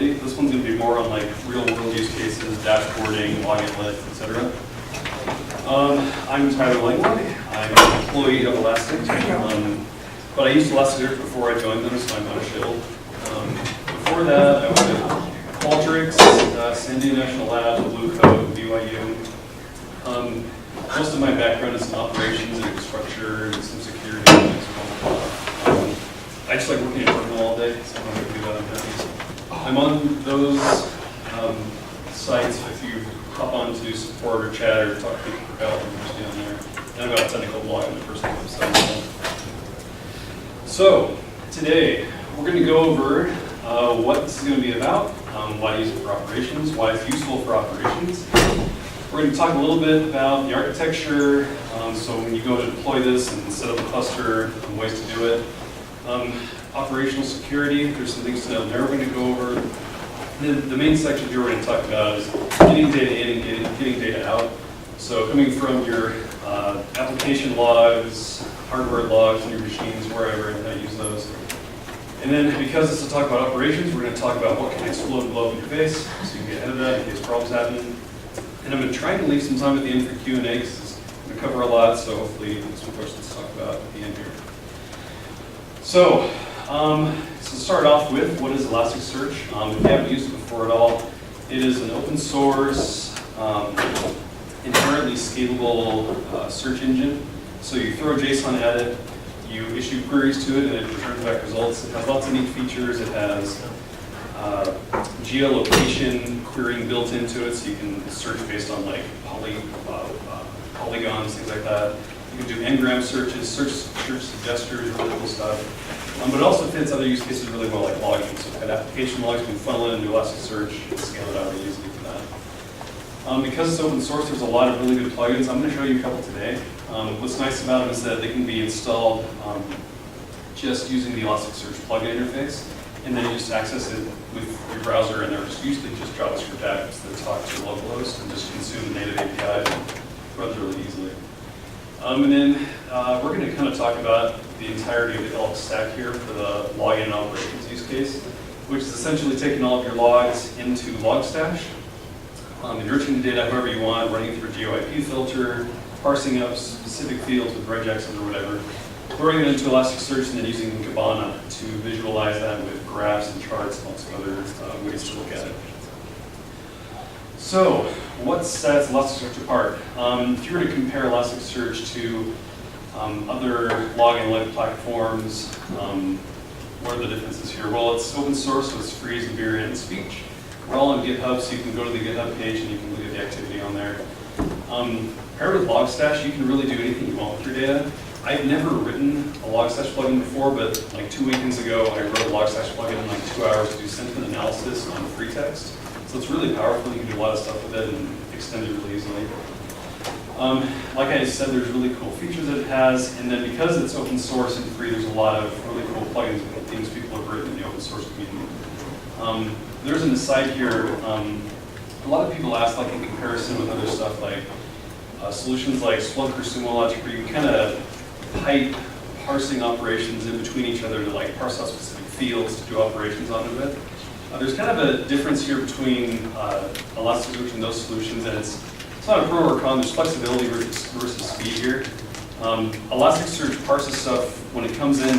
visibility. This one's going to be more on like real-world use cases, dashboarding, log analytics, etc. I'm Tyler Langlois. I'm an employee of Elastic, but I used Elasticsearch before I joined them, so I'm not a shill. Before that, I was at Qualtrics, San Diego National Lab, Blue Code, BYU. Most of my background is in operations and infrastructure and some security. I just like working in a terminal all day, so I'm going to do that. I'm on those sites. If you hop onto support or chat or talk to people for help, I'm usually on there. And I've got a technical blog on the personal website. So today we're going to go over what this is going to be about, why to use it for operations, why it's useful for operations. We're going to talk a little bit about the architecture, so when you go to deploy this and set up a cluster, ways to do it. Operational security, there's some things to know there we're going to go over. The main section here we're going to talk about is getting data in and getting data out. So coming from your application logs, hardware logs on your machines, wherever, and how to use those. And then because this is a talk about operations, we're going to talk about what can explode and blow up in your face, so you can get ahead of that in case problems happen. And I'm going to try to leave some time at the end for Q&A, because I'm going to cover a lot, so hopefully there's some questions to talk about at the end here. So, to start off with, what is Elasticsearch? If you haven't used it before at all, it is an open source, inherently scalable search engine. So you throw JSON at it, you issue queries to it, and it returns back results. It has lots of neat features. It has geolocation querying built into it, so you can search based on like polygons, things like that. You can do n-gram searches, search suggesters, really cool stuff. But it also fits other use cases really well, like logging. So if you had application logs, you can funnel it into Elasticsearch and scale it out really easily for that. Because it's open source, there's a lot of really good plugins. I'm going to show you a couple today. What's nice about them is that they can be installed just using the Elasticsearch plugin interface, and then you just access it with your browser, and they're usually just JavaScript apps that talk to your local host and just consume the native API and runs really easily. And then we're going to kind of talk about the entirety of the Elk stack here for the login and operations use case, which is essentially taking all of your logs into Logstash, enriching the data however you want, running it through a GeoIP filter, parsing up specific fields with regexes or whatever, throwing it into Elasticsearch, and then using Kibana to visualize that with graphs and charts and lots of other ways to look at it. So, what sets Elasticsearch apart? If you were to compare Elasticsearch to other log analytic platforms, what are the differences here? Well, it's open source, so it's free as a beer and speech. We're all on GitHub, so you can go to the GitHub page and you can look at the activity on there. Paired with Logstash, you can really do anything you want with your data. I've never written a Logstash plugin before, but like 2 weekends ago, I wrote a Logstash plugin in like 2 hours to do sentiment analysis on free text. So it's really powerful. You can do a lot of stuff with it and extend it really easily. Like I said, there's really cool features that it has, and then because it's open source and free, there's a lot of really cool plugins and things people have written in the open source community. There's an aside here. A lot of people ask, like in comparison with other stuff like solutions like Splunk or Sumo Logic, where you can kind of pipe parsing operations in between each other to like parse out specific fields to do operations on it. There's kind of a difference here between Elasticsearch and those solutions, and it's not a pro or con. There's flexibility versus speed here. Elasticsearch parses stuff when it comes in,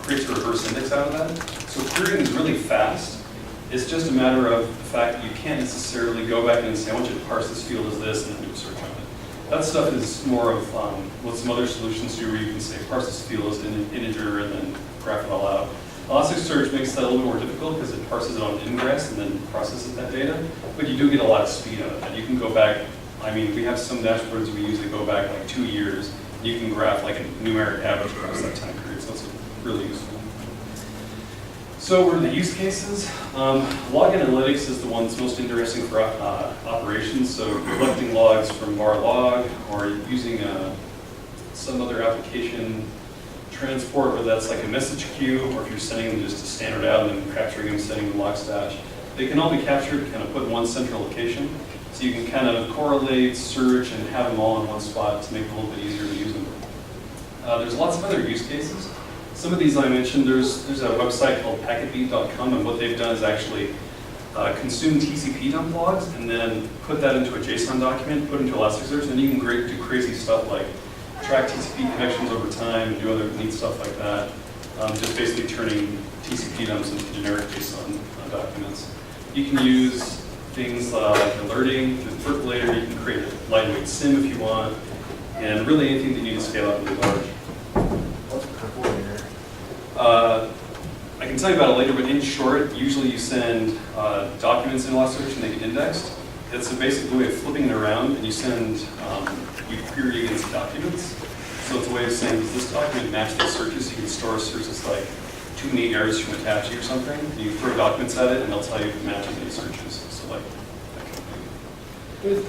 creates a reverse index out of that. So querying is really fast. It's just a matter of the fact that you can't necessarily go back and say, I want you to parse this field as this, and then do a search on it. That stuff is more of what some other solutions do, where you can say, parse this field as an integer, and then graph it all out. Elasticsearch makes that a little bit more difficult because it parses it on ingress and then processes that data, but you do get a lot of speed out of that. You can go back, I mean, we have some dashboards we use that go back like 2 years. You can graph like a numeric average across that time period, so it's really useful. So what are the use cases? Log analytics is the one that's most interesting for operations, so collecting logs from var log or using some other application transport, whether that's like a message queue, or if you're sending them just a standard out and then capturing them, sending them to Logstash. They can all be captured, kind of put in one central location. So you can kind of correlate, search, and have them all in one spot to make it a little bit easier to use them. There's lots of other use cases. Some of these I mentioned, there's a website called packetbeat.com, and what they've done is actually consume TCP dump logs, and then put that into a JSON document, put it into Elasticsearch, and then you can do crazy stuff like track TCP connections over time and do other neat stuff like that. Just basically turning TCP dumps into generic JSON documents. You can use things like alerting, the percolator. You can create a lightweight SIM if you want, and really anything that you need to scale out really large. What's a percolator? I can tell you about it later, but in short, usually you send documents in Elasticsearch and they get indexed. It's a basic way of flipping it around, and you query against documents. So it's a way of saying, does this document match these searches? You can store searches like too many errors from Apache or something. You throw documents at it, and they'll tell you if it matches any searches. So like that kind of thing.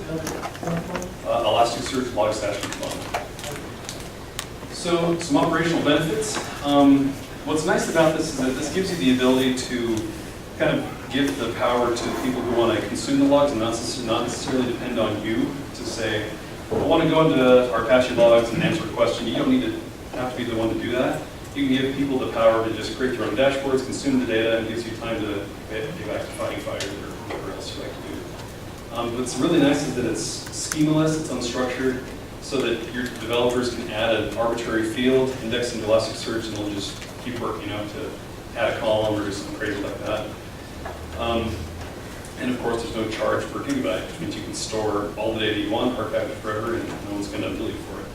Elasticsearch Logstash Kibana. So some operational benefits. What's nice about this is that this gives you the ability to kind of give the power to the people who want to consume the logs and not necessarily depend on you to say, I want to go into our Apache logs and answer a question. You don't need to have to be the one to do that. You can give people the power to just create their own dashboards, consume the data, and it gives you time to go back to fighting fires or whatever else you like to do. What's really nice is that it's schemaless, it's unstructured, so that your developers can add an arbitrary field, index into Elasticsearch, and they'll just keep working out to add a column or do something crazy like that. And of course, there's no charge per gigabyte, which means you can store all the data you want, archive it forever, and no one's going to bill you for it.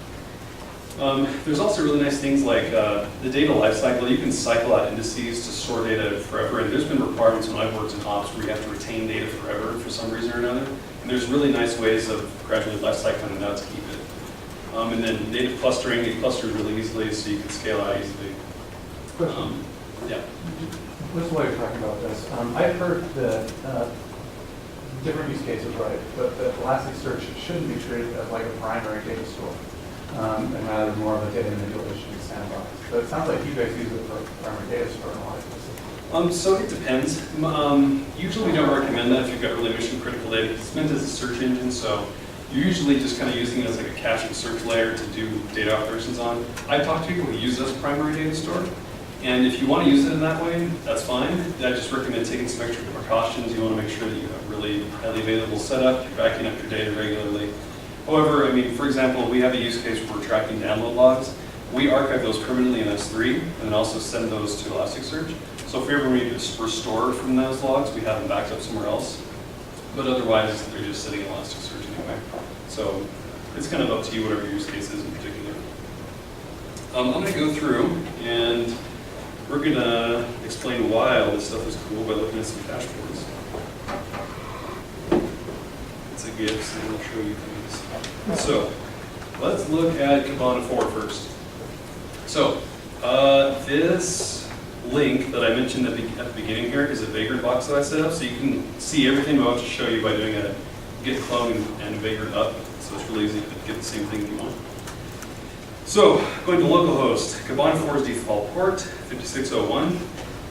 There's also really nice things like the data lifecycle. You can cycle out indices to store data forever, and there's been requirements when I've worked in ops where you have to retain data forever for some reason or another. And there's really nice ways of gradually lifecycling it out to keep it. And then native clustering, it clusters really easily, so you can scale out easily. Question. Yeah. What's the way you're talking about this? I've heard that different use cases, right? But that Elasticsearch shouldn't be treated as like a primary data store, and rather more of a data manipulation sandbox. But it sounds like you guys use it for primary data store in a lot of cases. So it depends. Usually we don't recommend that if you've got really mission critical data. It's meant as a search engine, so you're usually just kind of using it as like a caching search layer to do data operations on. I talk to people who use it as a primary data store. And if you want to use it in that way, that's fine. I just recommend taking some extra precautions. You want to make sure that you have really highly available setup, you're backing up your data regularly. However, I mean, for example, we have a use case where we're tracking download logs. We archive those permanently in S3 and then also send those to Elasticsearch. So if we ever need to restore from those logs, we have them backed up somewhere else. But otherwise, they're just sitting in Elasticsearch anyway. So it's kind of up to you, whatever your use case is in particular. I'm going to go through and we're going to explain why all this stuff is cool by looking at some dashboards. It's a gift, so I'll show you things. So let's look at Kibana 4 first. So this link that I mentioned at the beginning here is a Vagrant box that I set up, so you can see everything I'm about to show you by doing a git clone and Vagrant up. So it's really easy to get the same thing you want. So, going to localhost, Kibana 4's default port, 5601.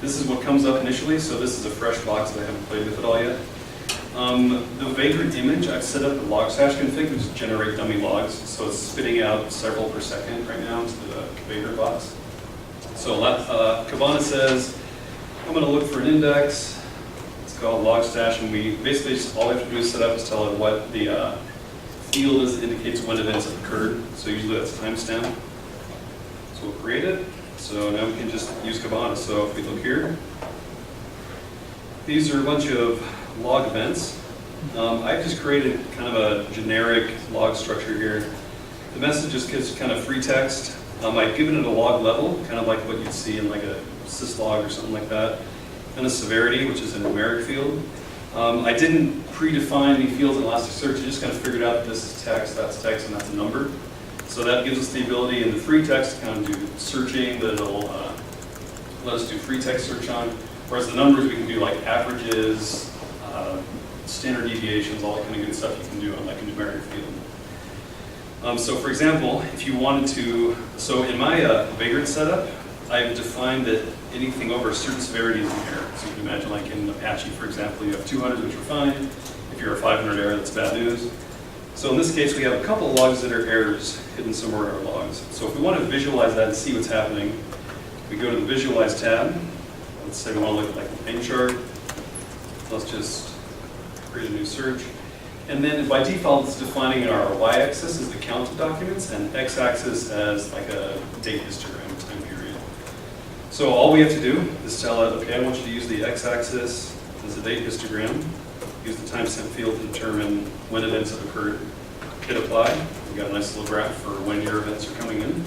This is what comes up initially, so this is a fresh box that I haven't played with it all yet. The Vagrant image, I've set up the logstash config, which is generate dummy logs, so it's spitting out several per second right now to the Vagrant box. So Kibana says, I'm going to look for an index, it's called logstash, and we basically just all we have to do is set up is tell it what the field is that indicates when events have occurred. So usually that's a timestamp. So we'll create it. So now we can just use Kibana. So if we look here, these are a bunch of log events. I've just created kind of a generic log structure here. The message just gives kind of free text. I've given it a log level, kind of like what you'd see in like a syslog or something like that. And a severity, which is a numeric field. I didn't predefine any fields in Elasticsearch. I just kind of figured out that this is text, and that's a number. So that gives us the ability in the free text to kind of do searching that it'll let us do free text search on. Whereas the numbers we can do like averages, standard deviations, all that kind of good stuff you can do on like a numeric field. So for example, if you wanted to, so in my Vagrant setup, I've defined that anything over a certain severity is an error. So you can imagine like in Apache, for example, you have 200, which are fine. If you're a 500 error, that's bad news. So in this case, we have a couple of logs that are errors hidden somewhere in our logs. So if we want to visualize that and see what's happening, we go to the Visualize tab. Let's say we want to look at like the paint chart. Let's just create a new search. And then by default, it's defining our y-axis as the count of documents and x-axis as like a date histogram time period. So all we have to do is tell it, okay, I want you to use the x-axis as a date histogram. Use the timestamp field to determine when events have occurred. Hit apply. We've got a nice little graph for when your events are coming in.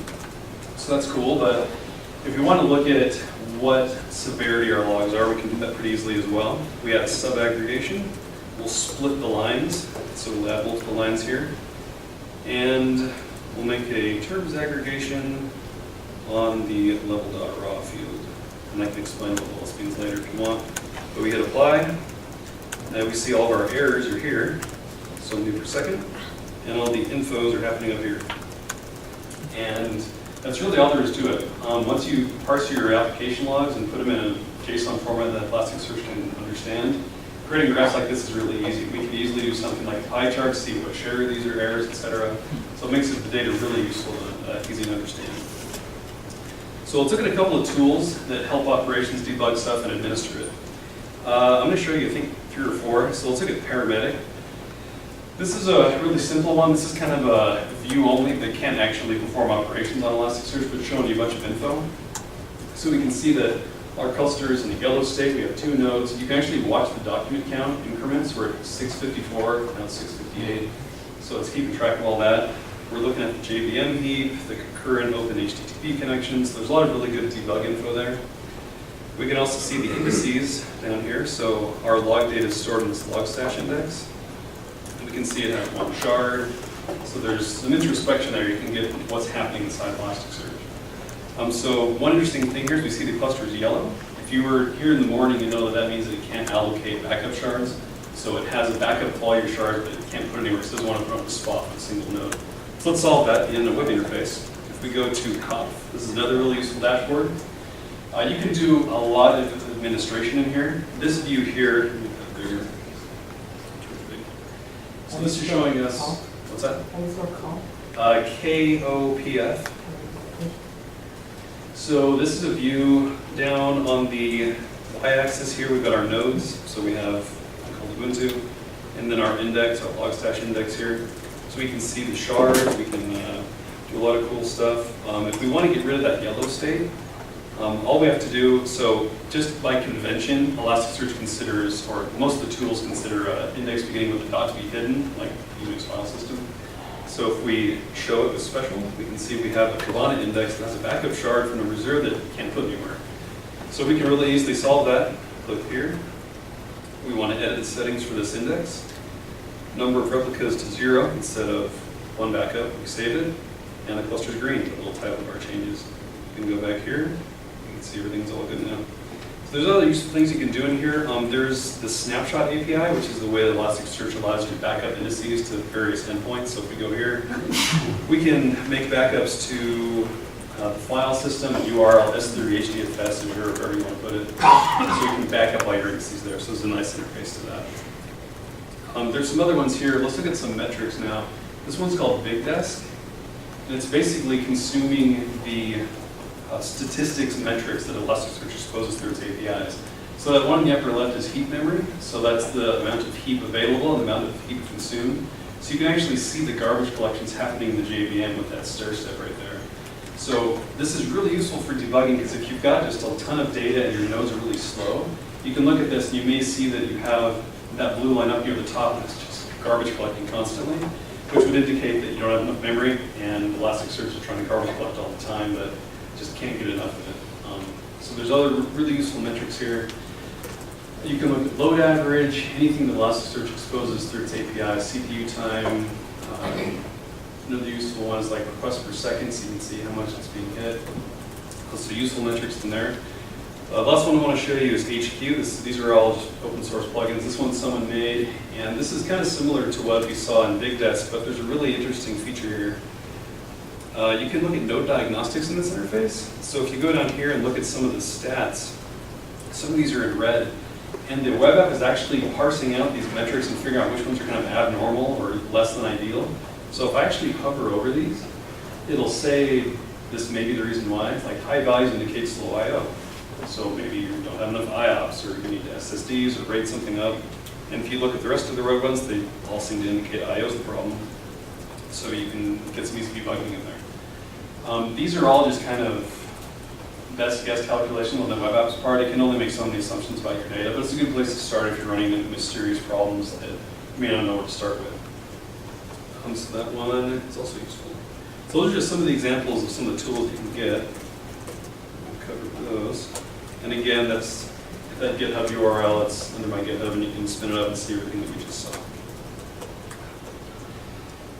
So that's cool, but if you want to look at what severity our logs are, we can do that pretty easily as well. We add sub-aggregation. We'll split the lines, so we'll add multiple lines here. And we'll make a terms aggregation on the level.raw field. And I can explain what all this means later if you want. But we hit apply. Now we see all of our errors are here, so new per second. And all the infos are happening up here. And that's really all there is to it. Once you parse your application logs and put them in a JSON format that Elasticsearch can understand, creating graphs like this is really easy. We can easily do something like pie charts, see what share these are errors, etc. So it makes the data really useful and easy to understand. So let's look at a couple of tools that help operations debug stuff and administer it. I'm going to show you, I think, 3 or 4. So let's look at Paramedic. This is a really simple one. This is kind of a view only that can't actually perform operations on Elasticsearch, but showing you a bunch of info. So we can see that our cluster is in the yellow state. We have 2 nodes. You can actually watch the document count increments. We're at 654, now it's 658. So it's keeping track of all that. We're looking at the JVM heap, the concurrent open HTTP connections. There's a lot of really good debug info there. We can also see the indices down here. So our log data is stored in this log stash index. And we can see it has 1 shard. So there's some introspection there. You can get what's happening inside Elasticsearch. So one interesting thing here is we see the cluster is yellow. If you were here in the morning, you know that that means that it can't allocate backup shards. So it has a backup of all your shards, but it can't put it anywhere. So it doesn't want to put it on the spot with a single node. So let's solve that in the web interface. If we go to COF, this is another really useful dashboard. You can do a lot of administration in here. This view here, so this is showing us, what's that? KOPF. So this is a view down on the y-axis here. We've got our nodes. So we have called Ubuntu, and then our index, our logstash index here. So we can see the shards. We can do a lot of cool stuff. If we want to get rid of that yellow state, all we have to do, so just by convention, Elasticsearch considers, or most of the tools consider index beginning with a dot to be hidden, like Unix file system. So if we show it with special, we can see we have a Kavana index that has a backup shard from number 0 that can't put anywhere. So we can really easily solve that. Click here. We want to edit the settings for this index. Number of replicas to 0 instead of 1 backup. We save it, and the cluster's green. The little title bar changes. You can go back here. You can see everything's all good now. So there's other useful things you can do in here. There's the snapshot API, which is the way that Elasticsearch allows you to back up indices to various endpoints. So if we go here, we can make backups to the file system, URL, S3, HDFS, or wherever you want to put it. So you can back up all your indices there. So there's a nice interface to that. There's some other ones here. Let's look at some metrics now. This one's called BigDesk. And it's basically consuming the statistics metrics that Elasticsearch exposes through its APIs. So that one in the upper left is heap memory. So that's the amount of heap available and the amount of heap consumed. So you can actually see the garbage collections happening in the JVM with that stair step right there. So this is really useful for debugging because if you've got just a ton of data and your nodes are really slow, you can look at this and you may see that you have that blue line up near the top that's just garbage collecting constantly, which would indicate that you don't have enough memory and Elasticsearch is trying to garbage collect all the time, but just can't get enough of it. So there's other really useful metrics here. You can look at load average, anything that Elasticsearch exposes through its API, CPU time. Another useful one is like requests per second, so you can see how much it's being hit. So useful metrics in there. The last one I want to show you is HQ. These are all just open source plugins. This one's someone made, and this is kind of similar to what we saw in BigDesk, but there's a really interesting feature here. You can look at node diagnostics in this interface. So if you go down here and look at some of the stats, some of these are in red, and the web app is actually parsing out these metrics and figuring out which ones are kind of abnormal or less than ideal. So if I actually hover over these, it'll say this may be the reason why. Like high values indicate slow I/O. So maybe you don't have enough IOPS, or you need SSDs, or RAID something up. And if you look at the rest of the rogue ones, they all seem to indicate I/O is the problem. So you can get some easy debugging in there. These are all just kind of best guess calculations on the web apps part. It can only make so many assumptions about your data, but it's a good place to start if you're running into mysterious problems that you may not know where to start with. So that one is also useful. So those are just some of the examples of some of the tools you can get. We'll cover those. And again, that's that GitHub URL. It's under my GitHub, and you can spin it up and see everything that we just saw.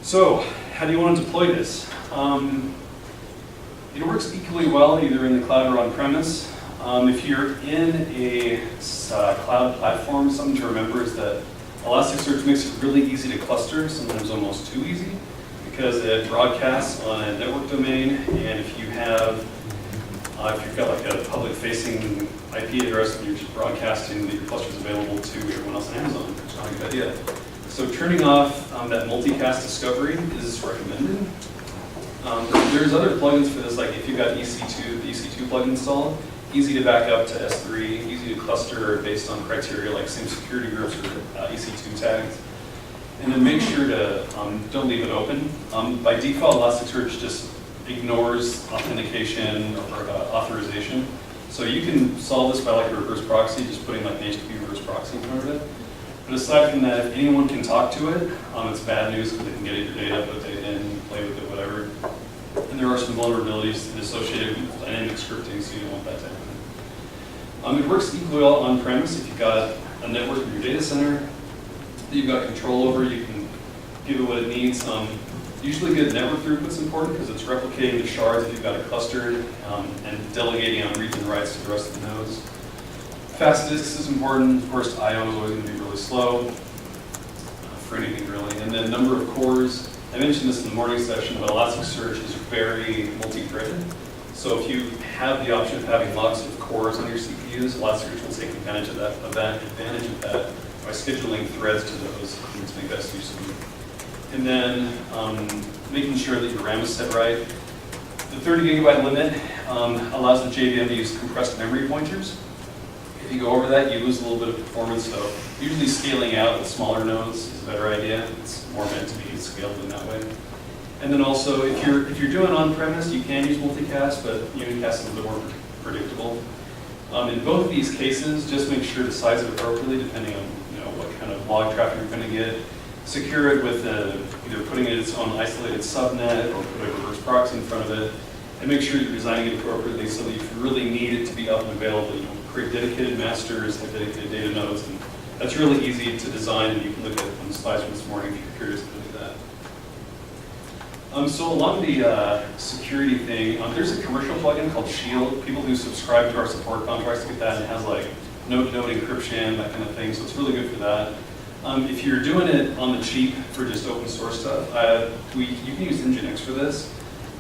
So, how do you want to deploy this? It works equally well either in the cloud or on-premise. If you're in a cloud platform, something to remember is that Elasticsearch makes it really easy to cluster, sometimes almost too easy, because it broadcasts on a network domain, and if you've got like a public-facing IP address, and you're just broadcasting that your cluster is available to everyone else on Amazon, which is not a good idea. So turning off that multicast discovery is recommended. There's other plugins for this, like if you've got EC2, the EC2 plugin installed, easy to back up to S3, easy to cluster based on criteria like same security groups or EC2 tags. And then make sure to don't leave it open. By default, Elasticsearch just ignores authentication or authorization. So you can solve this by like a reverse proxy, just putting like an HTTP reverse proxy in front of it. But aside from that, if anyone can talk to it, it's bad news because they can get at your data, put data in, play with it, whatever. And there are some vulnerabilities associated with dynamic scripting, so you don't want that to happen. It works equally well on-premise. If you've got a network in your data center that you've got control over, you can give it what it needs. Usually good network throughput is important because it's replicating the shards if you've got it clustered and delegating on reads and writes to the rest of the nodes. Fast disks is important. Of course, I/O is always going to be really slow for anything really. And then number of cores. I mentioned this in the morning session, but Elasticsearch is very multi-threaded. So if you have the option of having lots of cores on your CPUs, Elasticsearch will take advantage of that by scheduling threads to those to make best use of them. And then making sure that your RAM is set right. The 30 gigabyte limit allows the JVM to use compressed memory pointers. If you go over that, you lose a little bit of performance, so usually scaling out with smaller nodes is a better idea. It's more meant to be scaled in that way. And then also, if you're doing on-premise, you can use multicast, but unicast is a little more predictable. In both of these cases, just make sure to size it appropriately, depending on what kind of log traffic you're going to get. Secure it with either putting it in its own isolated subnet or put a reverse proxy in front of it, and make sure you're designing it appropriately so that if you really need it to be up and available, create dedicated masters, have dedicated data nodes, and that's really easy to design, and you can look at the slides from this morning if you're curious to do that. So along the security thing, there's a commercial plugin called Shield. People who subscribe to our support contracts get that, and it has like node-to-node encryption, that kind of thing, so it's really good for that. If you're doing it on the cheap for just open source stuff, you can use Nginx for this.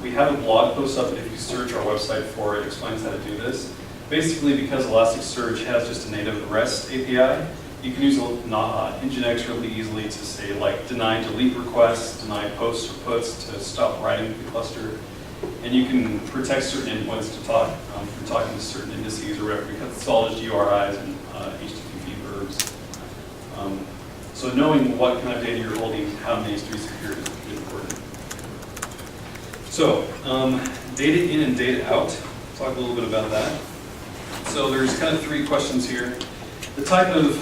We have a blog post up that if you search our website for it, explains how to do this. Basically, because Elasticsearch has just a native REST API, you can use Nginx really easily to say like deny delete requests, deny posts or puts to stop writing the cluster. And you can protect certain endpoints to talk from talking to certain indices or whatever, because it's all just URIs and HTTP verbs. So knowing what kind of data you're holding, how many is to be secured is important. So data in and data out. Talk a little bit about that. So there's kind of three questions here. The type of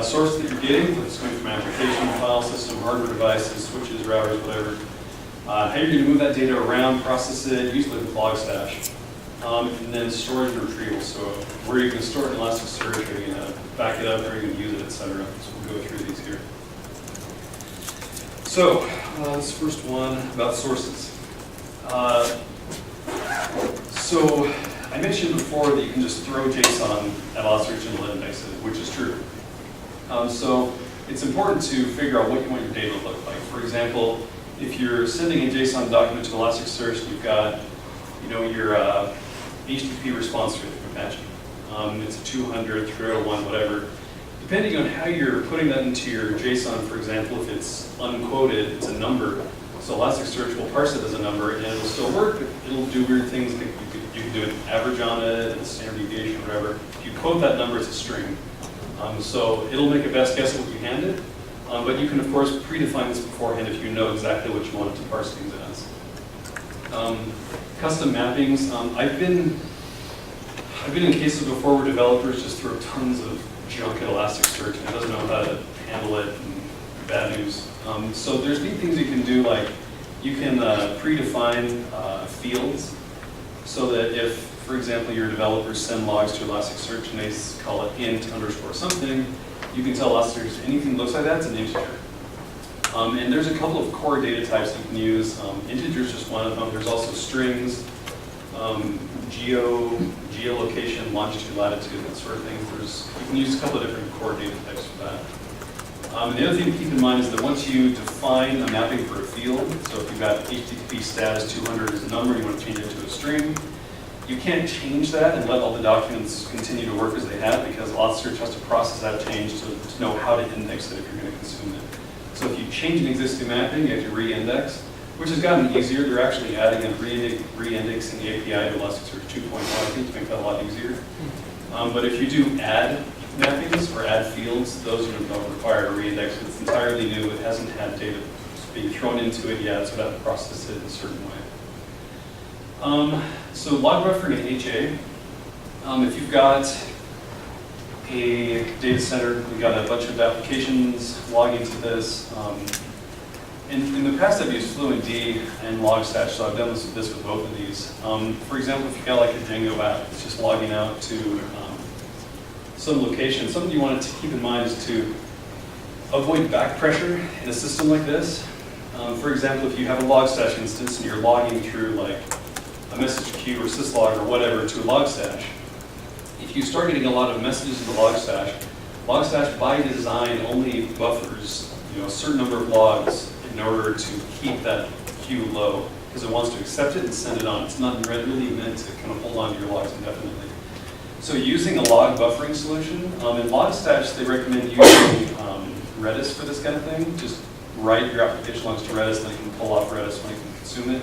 source that you're getting, whether it's going from an application, file system, hardware devices, switches, routers, whatever. How you're going to move that data around, process it, usually with Logstash. And then storage and retrieval. So where are you going to store it in Elasticsearch? Are you going to back it up? Are you going to use it, etc.? So we'll go through these here. So this first one about sources. So I mentioned before that you can just throw JSON at Elasticsearch and let it index it, which is true. So it's important to figure out what you want your data to look like. For example, if you're sending a JSON document to Elasticsearch, you've got your HTTP response rate from Apache. It's a 200, 301, whatever. Depending on how you're putting that into your JSON, for example, if it's unquoted, it's a number. So Elasticsearch will parse it as a number, and it'll still work, but it'll do weird things like you could you can do an average on it, a standard deviation, whatever. If you quote that number, it's a string. So it'll make a best guess at what you hand it, but you can, of course, predefine this beforehand if you know exactly what you want it to parse things as. Custom mappings. I've been in cases before where developers just throw tons of junk at Elasticsearch and it doesn't know how to handle it, and bad news. So there's neat things you can do, like you can predefine fields so that if, for example, your developers send logs to Elasticsearch and they call it int underscore something, you can tell Elasticsearch anything that looks like that, it's an integer. And there's a couple of core data types you can use. Integer is just one of them. There's also strings, geolocation, longitude, latitude, that sort of thing. You can use a couple of different core data types for that. And the other thing to keep in mind is that once you define a mapping for a field, so if you've got HTTP status 200 as a number, you want to change it to a string, you can't change that and let all the documents continue to work as they have, because Elasticsearch has to process that change to know how to index it if you're going to consume it. So if you change an existing mapping, you have to re-index, which has gotten easier. They're actually adding a re-indexing API to Elasticsearch 2.1, I think, to make that a lot easier. But if you do add mappings or add fields, those don't require a re-index. It's entirely new. It hasn't had data being thrown into it yet, so it has to process it in a certain way. So log buffering and HA. If you've got a data center, we've got a bunch of applications logging to this. In the past, I've used FluentD and Logstash, so I've done this with both of these. For example, if you've got like a Django app, it's just logging out to some location. Something you want to keep in mind is to avoid back pressure in a system like this. For example, if you have a Logstash instance and you're logging through like a message queue or syslog or whatever to a Logstash, if you start getting a lot of messages in the Logstash, Logstash by design only buffers a certain number of logs in order to keep that queue low, because it wants to accept it and send it on. It's not really meant to kind of hold on to your logs indefinitely. So using a log buffering solution, in Logstash they recommend using Redis for this kind of thing. Just write your application logs to Redis, and then you can pull off Redis when you can consume it.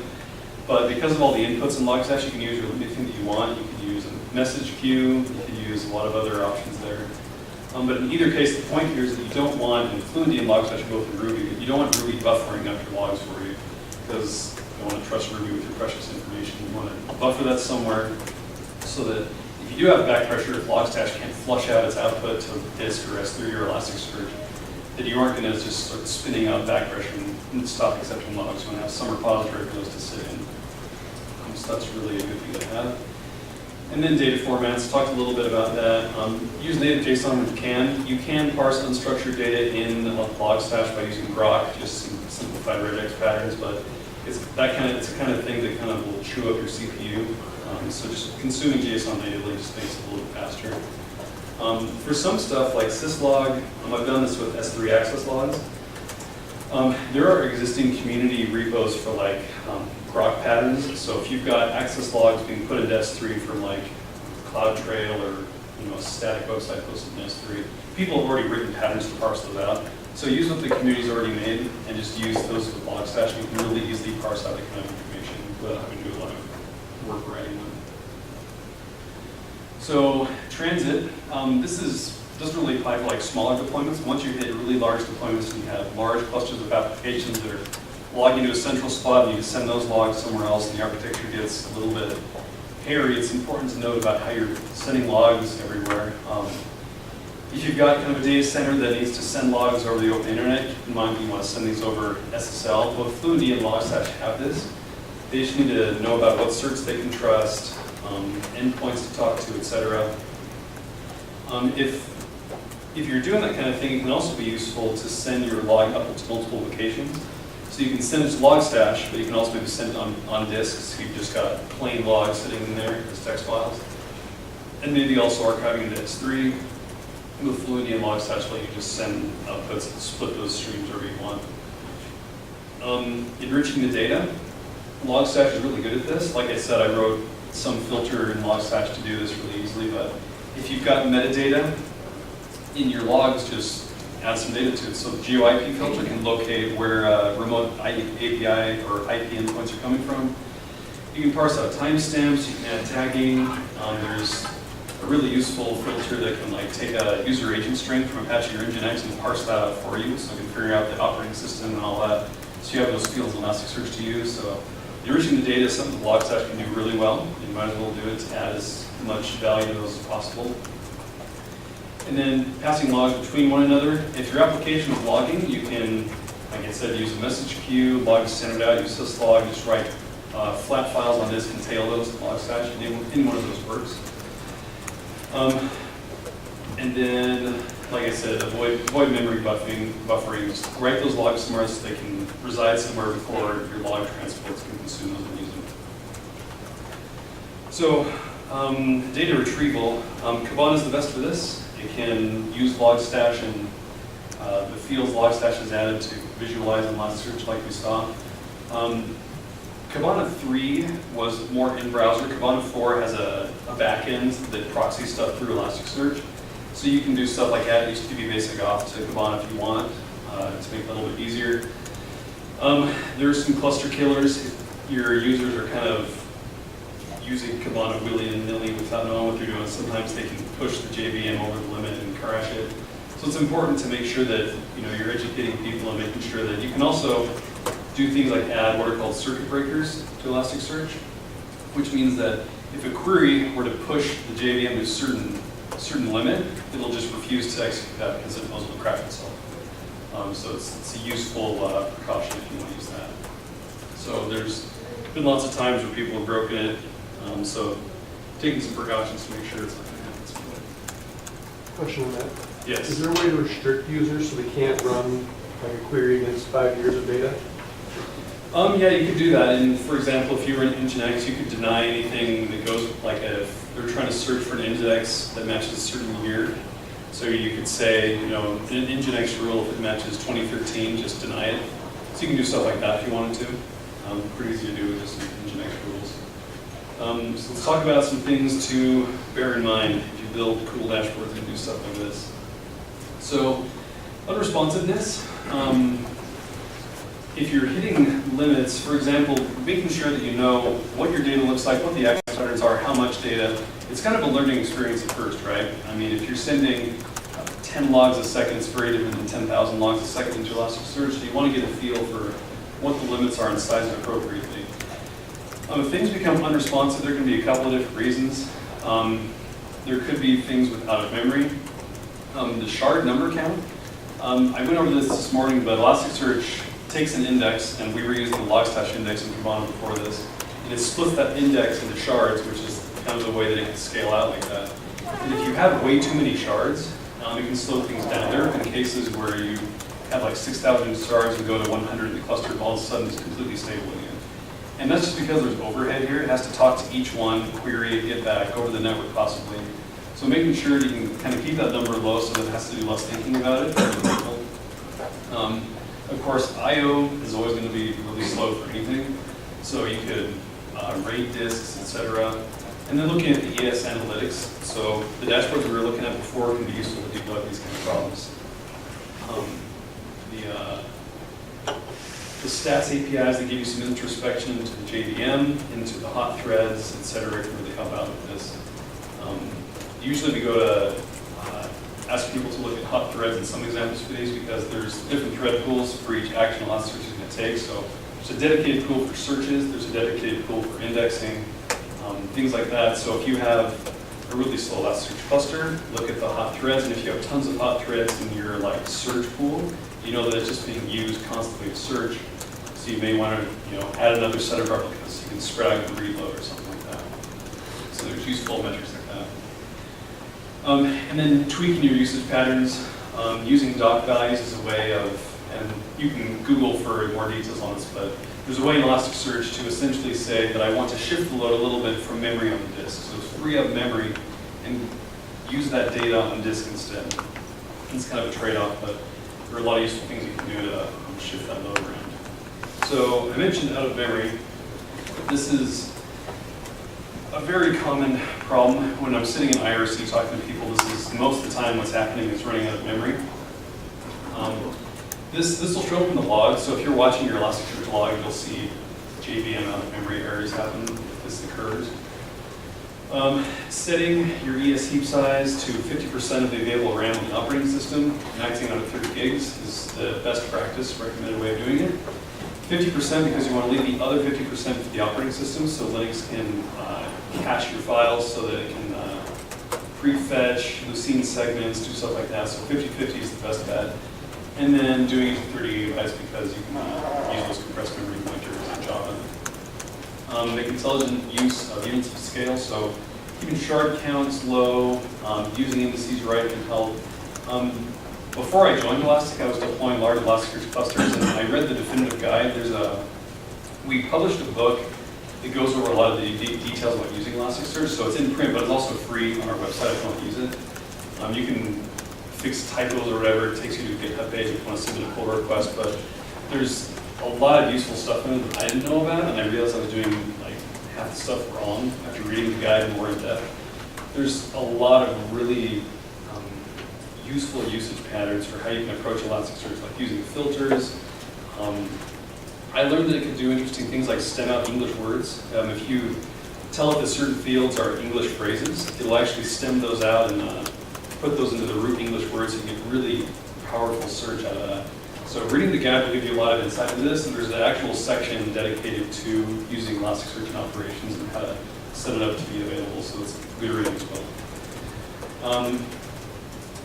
But because of all the inputs in Logstash, you can use anything that you want. You can use a message queue, you can use a lot of other options there. But in either case, the point here is that you don't want, and FluentD and Logstash are both in Ruby, you don't want Ruby buffering up your logs for you, because you don't want to trust Ruby with your precious information. You want to buffer that somewhere so that if you do have back pressure, if Logstash can't flush out its output to disk or S3 or Elasticsearch, that you aren't going to just start spinning out back pressure and stop accepting logs. You want to have some repository for those to sit in. So that's really a good thing to have. And then data formats, talked a little bit about that. Use native JSON when you can. You can parse unstructured data in Logstash by using Grok, just some simplified regex patterns, but it's the kind of thing that kind of will chew up your CPU. So just consuming JSON natively just makes it a little bit faster. For some stuff like syslog, I've done this with S3 access logs. There are existing community repos for like Grok patterns. So if you've got access logs being put into S3 from like CloudTrail or a static website posted in S3, people have already written patterns to parse those out. So use what the community's already made and just use those with Logstash. You can really easily parse out that kind of information without having to do a lot of work writing them. So transit, this doesn't really apply for like smaller deployments. Once you hit really large deployments and you have large clusters of applications that are logging to a central spot and you send those logs somewhere else and the architecture gets a little bit hairy, it's important to note about how you're sending logs everywhere. If you've got kind of a data center that needs to send logs over the open internet, keep in mind that you want to send these over SSL. Both FluentD and Logstash have this. They just need to know about what certs they can trust, endpoints to talk to, etc. If you're doing that kind of thing, it can also be useful to send your log up to multiple locations. So you can send it to Logstash, but you can also maybe send it on disks. So you've just got plain logs sitting in there as text files. And maybe also archiving into S3. With FluentD and Logstash, let you just send outputs and split those streams wherever you want. Enriching the data. Logstash is really good at this. Like I said, I wrote some filter in Logstash to do this really easily, but if you've got metadata in your logs, just add some data to it. So the GeoIP filter can locate where remote API or IP endpoints are coming from. You can parse out timestamps, you can add tagging. There's a really useful filter that can like take a user agent string from Apache or Nginx and parse that out for you, so you can figure out the operating system and all that. So you have those fields in Elasticsearch to use. So enriching the data is something the Logstash can do really well. You might as well do it to add as much value to those as possible. And then passing logs between one another. If your application is logging, you can, like I said, use a message queue, log standard out, use syslog, just write flat files on disk and tail those to Logstash, and any one of those works. And then, like I said, avoid memory buffering. Just write those logs somewhere so they can reside somewhere before your log transports can consume those and use them. So, data retrieval. Kibana is the best for this. It can use Logstash and the fields Logstash is added to visualize in Elasticsearch like we saw. Kibana 3 was more in-browser. Kibana 4 has a backend that proxies stuff through Elasticsearch. So you can do stuff like add HTTP basic auth to Kibana if you want to make it a little bit easier. There's some cluster killers. If your users are kind of using Kibana willy-nilly without knowing what they're doing, sometimes they can push the JVM over the limit and crash it. So it's important to make sure that you're educating people and making sure that you can also do things like add what are called circuit breakers to Elasticsearch, which means that if a query were to push the JVM to a certain limit, it'll just refuse to execute that because it knows it'll crash itself. So it's a useful precaution if you want to use that. So there's been lots of times where people have broken it, so taking some precautions to make sure it's not going to happen. Question on that. Yes. Is there a way to restrict users so they can't run like a query against 5 years of data? Yeah, you could do that. And for example, if you were in Nginx, you could deny anything that goes, like if they're trying to search for an index that matches a certain year. So you could say, in an Nginx rule, if it matches 2013, just deny it. So you can do stuff like that if you wanted to. Pretty easy to do with just Nginx rules. So let's talk about some things to bear in mind if you build cool dashboards and do stuff like this. So, unresponsiveness. If you're hitting limits, for example, making sure that you know what your data looks like, what the action patterns are, how much data, it's kind of a learning experience at first, right? I mean, if you're sending 10 logs a second, it's very different than 10,000 logs a second into Elasticsearch, so you want to get a feel for what the limits are and size it appropriately. If things become unresponsive, there can be a couple of different reasons. There could be things with out of memory. The shard number count. I went over this morning, but Elasticsearch takes an index, and we were using the Logstash index in Kibana before this, and it splits that index into shards, which is kind of the way that it can scale out like that. And if you have way too many shards, it can slow things down. There have been cases where you have like 6,000 shards and go to 100 in the cluster, and all of a sudden it's completely stable again. And that's just because there's overhead here. It has to talk to each one, query it, get back, over the network possibly. So making sure that you can kind of keep that number low so that it has to do less thinking about it. Of course, I/O is always going to be really slow for anything. So you could RAID disks, etc. And then looking at the ES analytics. So the dashboards we were looking at before can be useful to debug these kind of problems. The stats APIs that give you some introspection into the JVM, into the hot threads, etc. can really help out with this. Usually we go to ask people to look at hot threads and some examples for these because there's different thread pools for each action Elasticsearch is going to take. So there's a dedicated pool for searches, there's a dedicated pool for indexing, things like that. So if you have a really slow Elasticsearch cluster, look at the hot threads, and if you have tons of hot threads in your search pool, you know that it's just being used constantly to search. So you may want to add another set of replicas. You can spread out and reload or something like that. So there's useful metrics like that. And then tweaking your usage patterns. Using doc values is a way of, and you can Google for more details on this, but there's a way in Elasticsearch to essentially say that I want to shift the load a little bit from memory on the disk. So free up memory and use that data on disk instead. It's kind of a trade-off, but there are a lot of useful things you can do to shift that load around. So I mentioned out of memory. This is a very common problem when I'm sitting in IRC talking to people. This is most of the time what's happening is running out of memory. This will show up in the log. So if you're watching your Elasticsearch log, you'll see JVM out of memory errors happen. this occurs. Setting your ES heap size to 50% of the available RAM on the operating system, maxing out at 30 gigs is the best practice, recommended way of doing it. 50% because you want to leave the other 50% to the operating system so Linux can cache your files so that it can prefetch Lucene segments, do stuff like that. So 50/50 is the best bet. And then doing it to 30 gigabytes because you can use those compressed memory pointers in Java. Make intelligent use of units of scale, so keeping shard counts low, using indices right can help. Before I joined Elastic, I was deploying large Elasticsearch clusters, and I read the definitive guide. We published a book that goes over a lot of the details about using Elasticsearch, so it's in print, but it's also free on our website if you want to use it. You can fix typos or whatever. It takes you to a GitHub page if you want to submit a pull request, but there's a lot of useful stuff in it that I didn't know about, and I realized I was doing like half the stuff wrong after reading the guide more in depth. There's a lot of really useful usage patterns for how you can approach Elasticsearch, like using filters. I learned that it could do interesting things like stem out English words. If you tell it that certain fields are English phrases, it'll actually stem those out and put those into the root English words, so you get really powerful search out of that. So reading the guide will give you a lot of insight into this, and there's an actual section dedicated to using Elasticsearch in operations and how to set it up to be available, so it's good reading as well.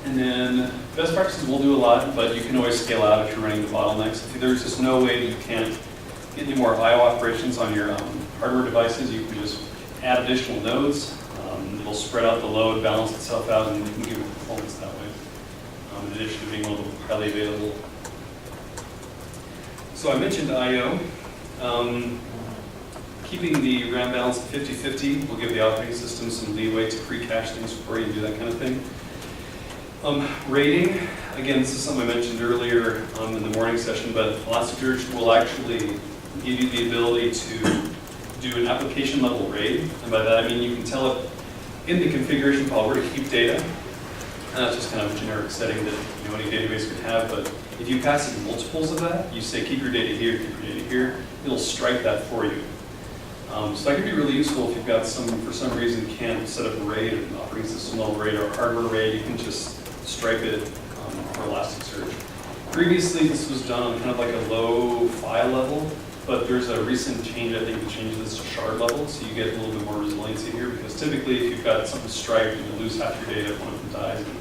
And then best practices will do a lot, but you can always scale out if you're running the bottlenecks. If there's just no way that you can't get any more I/O operations on your hardware devices, you can just add additional nodes. It'll spread out the load, balance itself out, and you can give it performance that way, in addition to being highly available. So I mentioned I/O. Keeping the RAM balance at 50/50 will give the operating system some leeway to pre-cache things before you do that kind of thing. Rating, again, this is something I mentioned earlier in the morning session, but Elasticsearch will actually give you the ability to do an application level RAID. And by that I mean you can tell it in the configuration file where to keep data. And that's just kind of a generic setting that any database could have, but if you pass it multiples of that, you say keep your data here, keep your data here, it'll strike that for you. So that can be really useful if you've got for some reason can't set up a RAID, an operating system level RAID or a hardware RAID, you can just stripe it for Elasticsearch. Previously, this was done on kind of like a low file level, but there's a recent change, I think, that changes this to shard level, so you get a little bit more resiliency here, because typically if you've got something striped, you lose half your data if one of them dies. And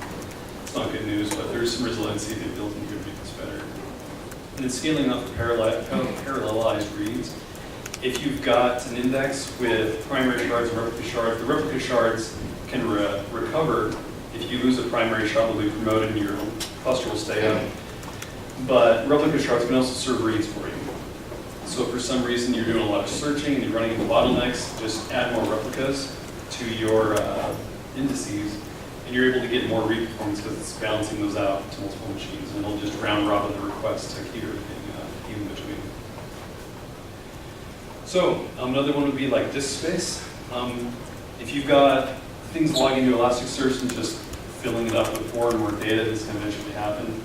it's not good news, but there's some resiliency that built in here to make this better. And then scaling up for parallelized reads. If you've got an index with primary shards and replica shards, the replica shards can recover. If you lose a primary shard, they'll be promoted and your cluster will stay up. But replica shards can also serve reads for you. So if for some reason you're doing a lot of searching and you're running into bottlenecks, just add more replicas to your indices, and you're able to get more read performance because it's balancing those out to multiple machines, and it'll just round robin the requests to keep everything even between. So another one would be like disk space. If you've got things logging into Elasticsearch and just filling it up with more and more data, this can eventually happen.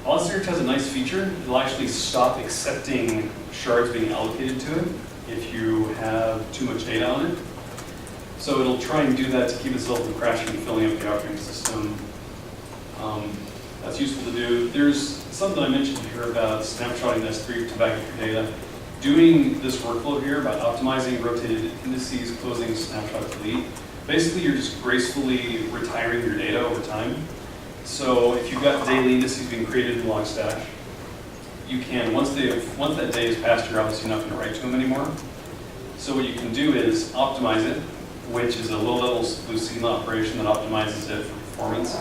Elasticsearch has a nice feature. It'll actually stop accepting shards being allocated to it if you have too much data on it. So it'll try and do that to keep itself from crashing and filling up the operating system. That's useful to do. There's something I mentioned here about snapshotting S3 to back up your data. Doing this workflow here about optimizing rotated indices, closing, snapshot, delete. Basically, you're just gracefully retiring your data over time. So if you've got daily indices being created in Logstash, you can, once that day is passed, you're obviously not going to write to them anymore. So what you can do is optimize it, which is a low-level Lucene operation that optimizes it for performance.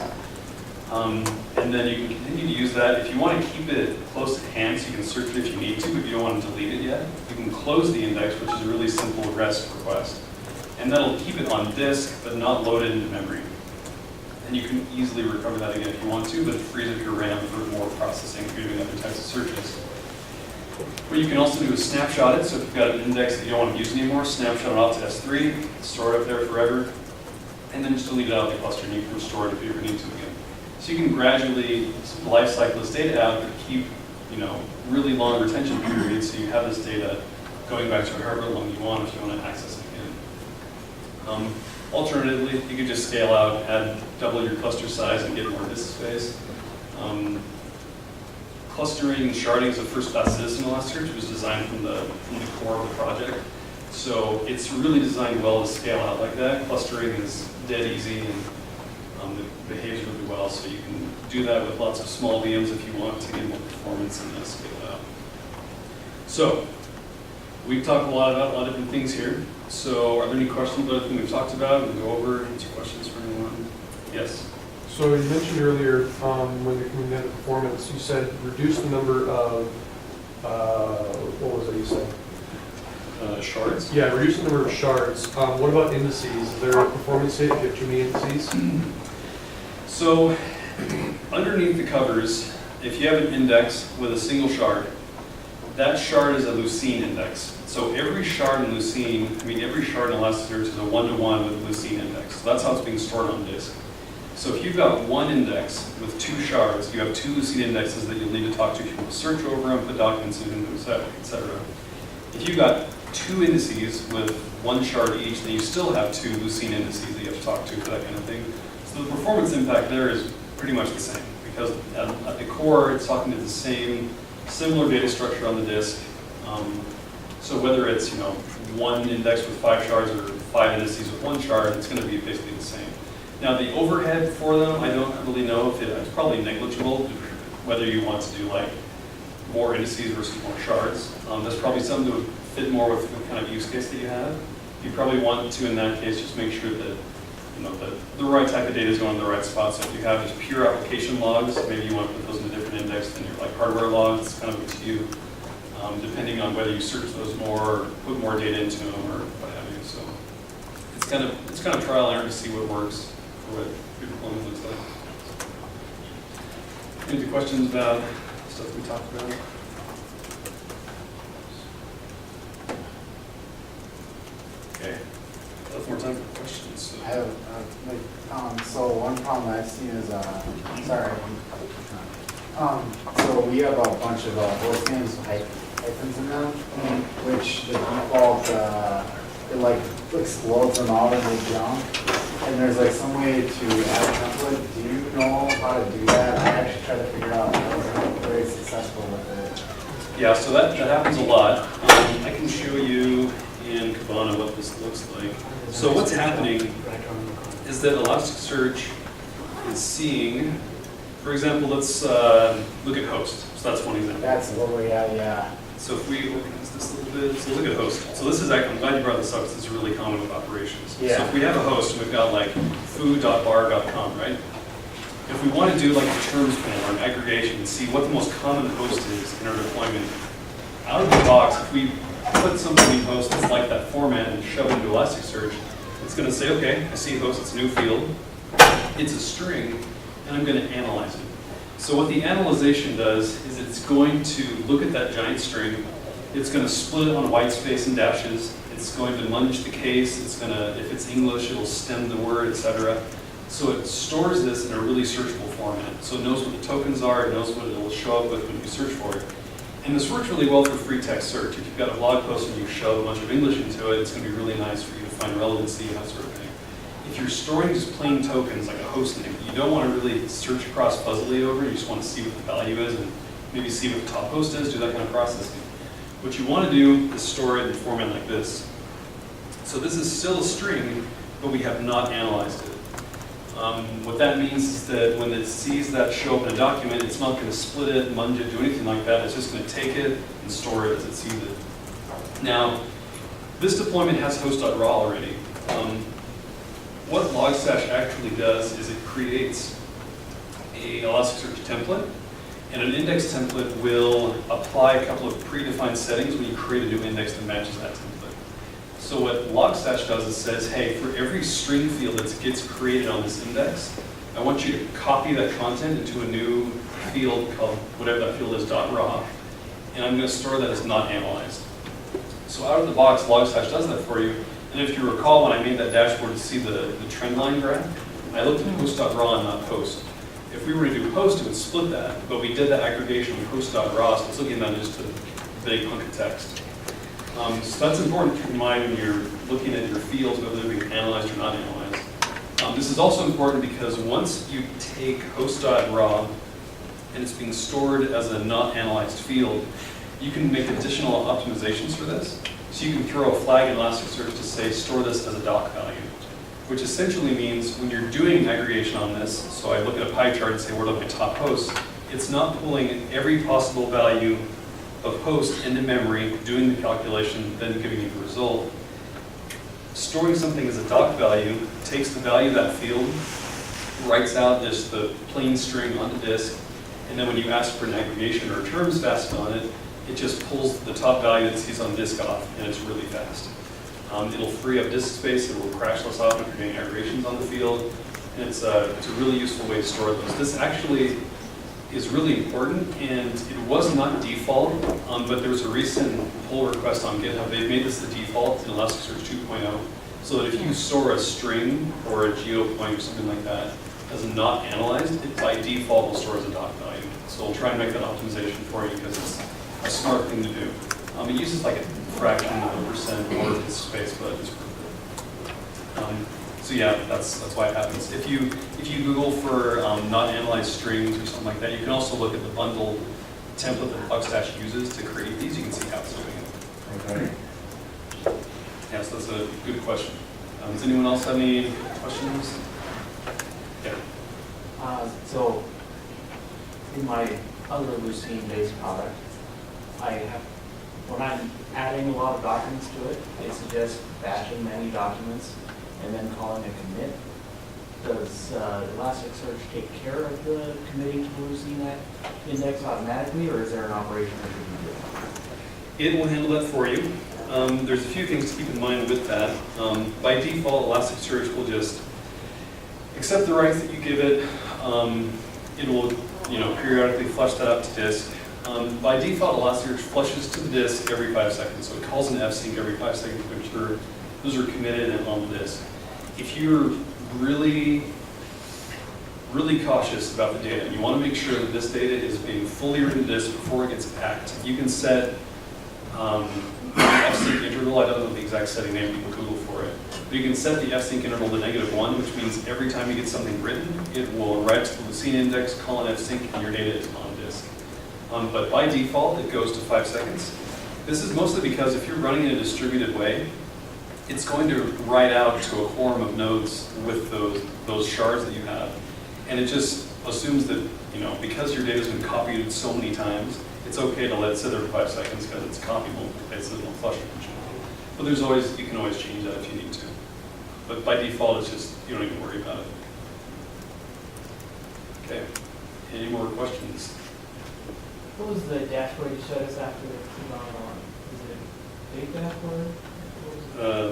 And then you can continue to use that. If you want to keep it close at hand so you can search it if you need to, but you don't want to delete it yet, you can close the index, which is a really simple REST request. And that'll keep it on disk, but not loaded into memory. And you can easily recover that again if you want to, but it frees up your RAM for more processing if you're doing other types of searches. What you can also do is snapshot it. So if you've got an index that you don't want to use anymore, snapshot it out to S3, store it up there forever, and then just delete it out of the cluster, and you can restore it if you ever need to again. So you can gradually life cycle this data out, but keep really long retention periods, so you have this data going back to however long you want if you want to access it again. Alternatively, you could just scale out, double your cluster size and get more disk space. Clustering and sharding as a first-class citizen Elasticsearch was designed from the core of the project. So it's really designed well to scale out like that. Clustering is dead easy and it behaves really well. So you can do that with lots of small VMs if you want to get more performance and then scale it out. So we've talked a lot about a lot of different things here. So are there any questions about anything we've talked about? We'll go over, answer questions for anyone. Yes? So you mentioned earlier, when you're coming down to performance, you said reduce the number of, what was it you said? Shards? Yeah, reduce the number of shards. What about indices? Is there a performance hit if you have too many indices? So underneath the covers, if you have an index with a single shard, that shard is a Lucene index. So every shard in Lucene, every shard in Elasticsearch is a one-to-one with a Lucene index. So that's how it's being stored on disk. So if you've got one index with two shards, you have two Lucene indexes that you'll need to talk to if you want to search over them, put documents in them, etc. If you've got two indices with one shard each, then you still have two Lucene indices that you have to talk to for that kind of thing. So the performance impact there is pretty much the same, because at the core, it's talking to the same, similar data structure on the disk. So whether it's one index with 5 shards or 5 indices with 1 shard, it's going to be basically the same. Now the overhead for them, I don't really know if it's probably negligible, whether you want to do like more indices versus more shards. That's probably something that would fit more with the kind of use case that you have. You probably want to, in that case, just make sure that the right type of data is going in the right spot. So if you have just pure application logs, maybe you want to put those in a different index than your like hardware logs. It's kind of up to you, depending on whether you search those more, or put more data into them, or what have you. So it's kind of trial and error to see what works for what your deployment looks like. Any questions about stuff we talked about? Okay. More time for questions. So. I have, so one problem I've seen is, sorry. So we have a bunch of host names with hyphens in them, which the default, it like explodes them out in the junk. And there's like some way to add a template. Do you know how to do that? I actually tried to figure out. I wasn't very successful with it. Yeah, so that happens a lot. I can show you in Kibana what this looks like. So what's happening is that Elasticsearch is seeing, for example, let's look at host. So that's one example. That's lovely, yeah. So if we organize this a little bit, so look at host. So this is actually, I'm glad you brought this up, because this is really common with operations. Yeah. So if we have a host and we've got like foo.bar.com, right? If we want to do like a terms panel or an aggregation and see what the most common host is in our deployment, out of the box, if we put something in host that's like that format and shove it into Elasticsearch, it's going to say, okay, I see host, it's a new field, it's a string, and I'm going to analyze it. So what the analyzation does is it's going to look at that giant string, it's going to split it on white space and dashes, it's going to munge the case, it's going to, if it's English, it'll stem the word, etc. So it stores this in a really searchable format. So it knows what the tokens are, it knows what it will show up with when you search for it. And this works really well for free text search. If you've got a blog post and you shove a bunch of English into it, it's going to be really nice for you to find relevancy and that sort of thing. If you're storing just plain tokens like a host name, you don't want to really search across fuzzily over, you just want to see what the value is and maybe see what the top host is, do that kind of processing. What you want to do is store it in a format like this. So this is still a string, but we have not analyzed it. What that means is that when it sees that show up in a document, it's not going to split it, munge it, do anything like that. It's just going to take it and store it as it sees it. Now, this deployment has host.raw already. What Logstash actually does is it creates a Elasticsearch template, and an index template will apply a couple of predefined settings when you create a new index that matches that template. So what Logstash does is says, hey, for every string field that gets created on this index, I want you to copy that content into a new field called whatever that field is, .raw, and I'm going to store that as not analyzed. So out of the box, Logstash does that for you. And if you recall, when I made that dashboard to see the trend line graph, I looked at host.raw and not post. If we were to do post, it would split that, but we did the aggregation with host.raw, so it's looking at just a big hunk of text. So that's important to keep in mind when you're looking at your fields, whether they're being analyzed or not analyzed. This is also important because once you take host.raw and it's being stored as a not analyzed field, you can make additional optimizations for this. So you can throw a flag in Elasticsearch to say, store this as a doc value, which essentially means when you're doing aggregation on this, so I look at a pie chart and say, what are my top hosts? It's not pulling every possible value of host into memory, doing the calculation, then giving you the result. Storing something as a doc value takes the value of that field, writes out just the plain string onto disk, and then when you ask for an aggregation or terms fast on it, it just pulls the top value that it sees on disk off, and it's really fast. It'll free up disk space, it will crash less often if you're doing aggregations on the field, and it's a really useful way to store those. This actually is really important, and it was not default, but there was a recent pull request on GitHub. They've made this the default in Elasticsearch 2.0, so that if you store a string or a geopoint or something like that as not analyzed, it by default will store as a doc value. So we'll try and make that optimization for you because it's a smart thing to do. It uses like a fraction of a percent more disk space, but it's pretty good. So yeah, that's why it happens. If you Google for not analyzed strings or something like that, you can also look at the bundle template that Logstash uses to create these. You can see how it's doing it. Okay. Yes, that's a good question. Does anyone else have any questions? Yeah. So in my other Lucene-based product, when I'm adding a lot of documents to it, it suggests batching many documents and then calling a commit. Does Elasticsearch take care of the committing to the Lucene index automatically, or is there an operation that you can do? It will handle that for you. There's a few things to keep in mind with that. By default, Elasticsearch will just accept the rights that you give it. It will, periodically flush that up to disk. By default, Elasticsearch flushes to the disk every 5 seconds. So it calls an fsync every 5 seconds to make sure those are committed and on the disk. If you're really cautious about the data, you want to make sure that this data is being fully written to disk before it gets packed. You can set fsync interval. I don't know the exact setting name, you can Google for it. But you can set the fsync interval to -1, which means every time you get something written, it will write to the Lucene index, call an fsync, and your data is on disk. But by default, it goes to 5 seconds. This is mostly because if you're running in a distributed way, it's going to write out to a quorum of nodes with those shards that you have. And it just assumes that, because your data's been copied so many times, it's okay to let it sit there for 5 seconds because it's copyable, it's a little flush function. But you can always change that if you need to. But by default, it's just, you don't even worry about it. Okay, any more questions? What was the dashboard you showed us after the click on? Is it big dashboard?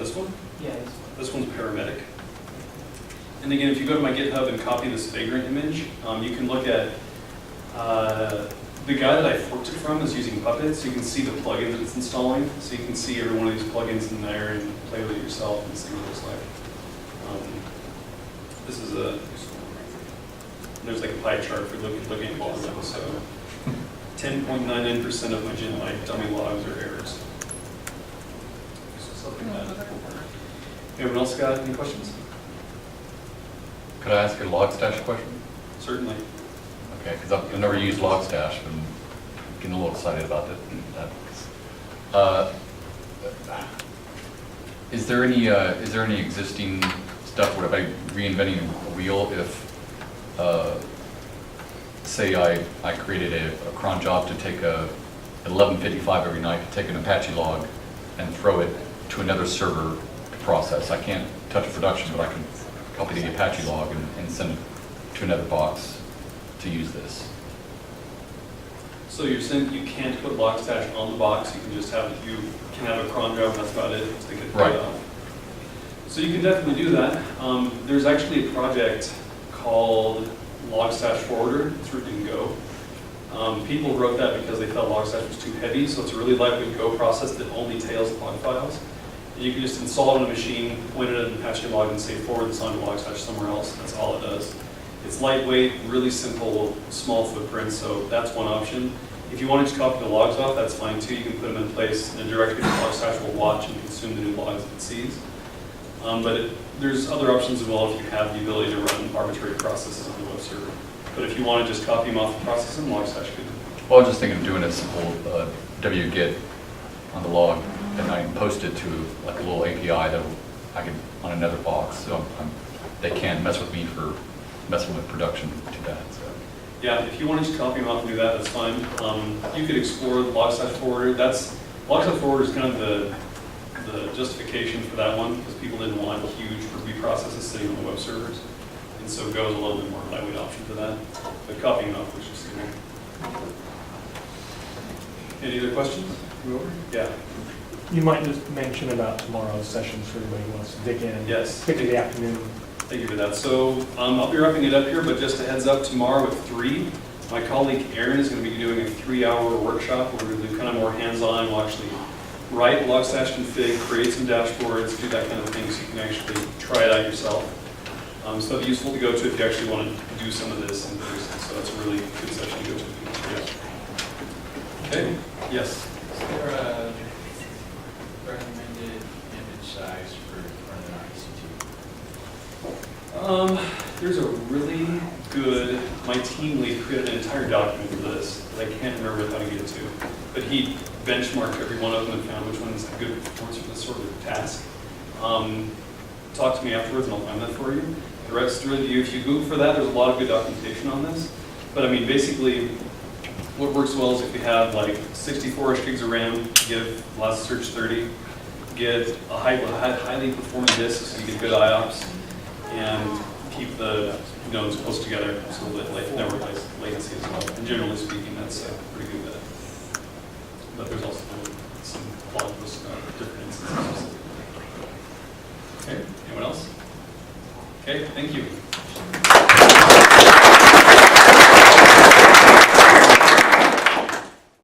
This one? Yeah, this one. This one's Paramedic. And again, if you go to my GitHub and copy this vagrant image, you can look at the guy that I forked it from is using Puppet, so you can see the plugin that it's installing. So you can see every one of these plugins in there and play with it yourself and see what it looks like. This is there's like a pie chart for looking at all of them. So 10.99% of my dummy logs are errors. Something like that. Anyone else got any questions? Could I ask a Logstash question? Certainly. Okay, because I've never used Logstash, and I'm getting a little excited about that. Is there any existing stuff? Would I be reinventing a wheel if, say, I created a cron job to take at 11:55 every night to take an Apache log and throw it to another server to process. I can't touch production, but I can copy the Apache log and send it to another box to use this. So you're saying you can't put Logstash on the box, you can just have a cron job, and that's about it? Take it Right. So you can definitely do that. There's actually a project called Logstash Forwarder. It's written in Go. People wrote that because they felt Logstash was too heavy, so it's a really lightweight Go process that only tails log files. And you can just install it on a machine, point it at an Apache log, and say forward this onto Logstash somewhere else. That's all it does. It's lightweight, really simple, small footprint, so that's one option. If you want to just copy the logs off, that's fine too. You can put them in place in a directory that Logstash will watch and consume the new logs that it sees. There's other options as well if you have the ability to run arbitrary processes on the web server. But if you want to just copy them off the process, then Logstash could. Well, I was just thinking of doing a simple wget on the log, and I can post it to like a little API that I can on another box, so they can't mess with me for messing with production too bad. So. Yeah, if you want to just copy them off and do that, that's fine. You could explore the Logstash forwarder. Logstash forwarder is kind of the justification for that one, because people didn't want huge Ruby processes sitting on the web servers. And so Go is a little bit more lightweight option for that. But copying off was just simple. Any other questions? Yeah. You might just mention about tomorrow's sessions for anybody who wants to dig in. Yes. Particularly the afternoon. Thank you for that. So I'll be wrapping it up here, but just a heads up, tomorrow at 3, my colleague Aaron is going to be doing a 3-hour workshop where we're going to do kind of more hands-on. We'll actually write Logstash config, create some dashboards, do that kind of thing so you can actually try it out yourself. So it'd be useful to go to if you actually want to do some of this in person. So that's a really good session to go to. Yeah. Okay. Yes. Is there a recommended image size for running RCT? There's a really good, my team lead created an entire document for this that I can't remember how to get to. But he benchmarked every one of them and found which one is good for this sort of task. Talk to me afterwards and I'll find that for you. The rest is really you. If you Google for that, there's a lot of good documentation on this. But I mean, basically, what works well is if you have like 64-ish gigs of RAM, give Elasticsearch 30, get a highly performant disk so you get good IOPS, and keep the nodes close together so that network latency as well. And generally speaking, that's pretty good. But there's also some blog posts about different instances. Okay, anyone else? Okay, thank you.